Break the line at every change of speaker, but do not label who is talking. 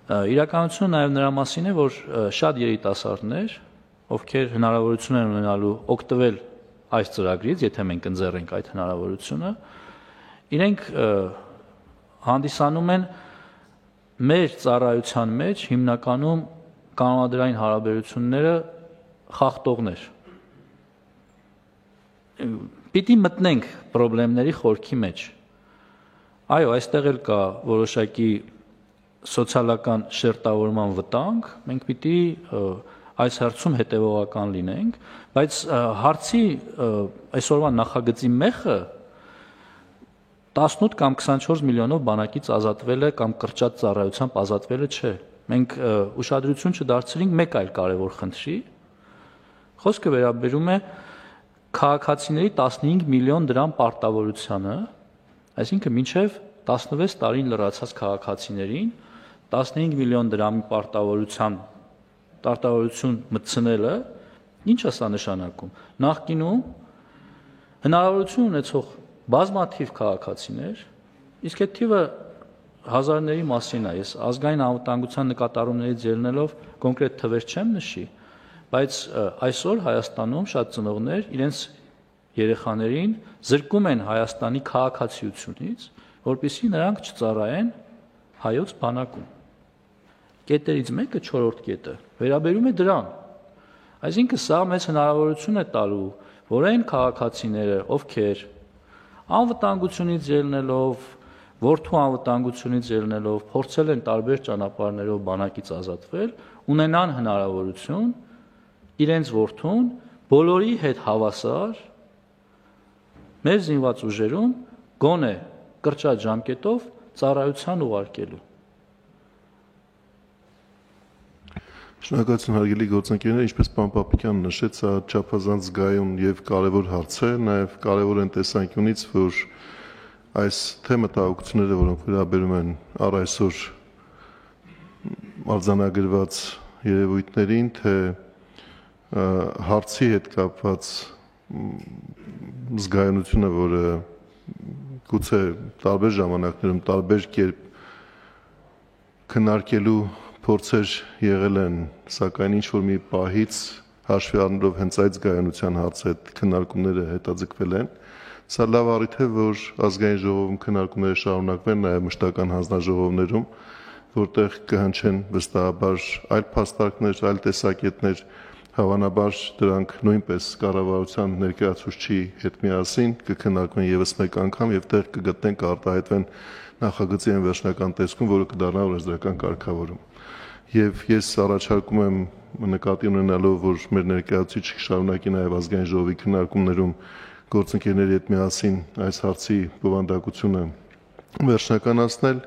Իրականությունը նաև նրա մասին է, որ շատ երիտասարդներ, ովքեր հնարավորություն են ունենալու օգտվել այս ծրագրից, եթե մենք ընձեռենք այդ հնարավորությունը, իրենք հանդիսանում են մեր ծառայության մեջ հիմնականում կանոնադրային հարաբերությունները խախտողներ։ Պիտի մտնենք խնդիրների խորքի մեջ։ Այո, այստեղ էլ կա որոշակի սոցիալական շերտավորման վտանգ, մենք պիտի այս հարցում հետևողական լինենք, բայց հարցի այսօրվա նախագծի մեխը 18 կամ 24 միլիոնով բանակից ազատվելը կամ կրճատ ծառայությամբ ազատվելը չէ։ Մենք ուշադրություն չդարձրինք մեկ այլ կարևոր խնդրի, խոսքը վերաբերում է քաղաքացիների 15 միլիոն դրամ պարտավորությանը, այսինքն մինչև 16 տարին լրացած քաղաքացիներին 15 միլիոն դրամի պարտավորություն մտցնելը ինչ է սա նշանակում։ Նախկինում հնարավորություն ունեցող բազմաթիվ քաղաքացիներ, իսկ այդ թիվը հազարների մասին է, ես ազգային անվտանգության նկատառումներից ելնելով կոնկրետ թվեր չեմ նշի, բայց այսօր Հայաստանում շատ ծնողներ իրենց երեխաներին զրկում են Հայաստանի քաղաքացիությունից, որպեսզի նրանք չծառայեն հայոց բանակում։ Կետերից մեկը 4-րդ կետը վերաբերում է դրան։ Այսինքն սա մեծ հնարավորություն է տալու, որ այն քաղաքացիները, ովքեր անվտանգությունից ելնելով, որդու անվտանգությունից ելնելով, փորձել են տարբեր ճանապարհներով բանակից ազատվել, ունենան հնարավորություն իրենց որդուն բոլորի հետ հավասար մեր զինված ուժերում գոնե կրճատ ժամկետով ծառայության ուղարկելու։
Շնորհակալություն հարգելի գործընկերներ, ինչպես պարոն Պապիկյանը նշեց, սա չափազանց զգայուն եւ կարեւոր հարց է, նաեւ կարեւոր են տեսանկյունից, որ այս թե մտահոգությունները, որոնք վերաբերում են առ այսօր արձանագրված երևույթներին, թե հարցի հետ կապված զգայունությունը, որը գուցե տարբեր ժամանակներում տարբեր կերպ քննարկելու փորձեր եղել են, սակայն ինչ որ մի պահից հաշվի առնելով հենց այդ զգայունության հարցը այդ քննարկումները հետաձգվել են, սա լավ առիթ է, որ ազգային ժողովում քննարկումները շարունակվեն նաև մշտական հանձնաժողովներում, որտեղ կհնչեն վստահաբար այլ փաստարկներ, այլ տեսակետներ, հավանաբար դրանք նույնպես կառավարության ներկայացուցչի հետ միասին կքննարկվեն եւս մեկ անգամ եւ տեղ կգտնեն կարտահայտվեն նախագծի այն վերջնական տեսքում, որը կդառնա օրենսդրական կարգավորում։ Եվ ես առաջարկում եմ նկատի ունենալով, որ մեր ներկայացուցիչը շարունակի նաև ազգային ժողովի քննարկումներում գործընկերների հետ միասին այս հարցի բովանդակությունը վերջնականացնել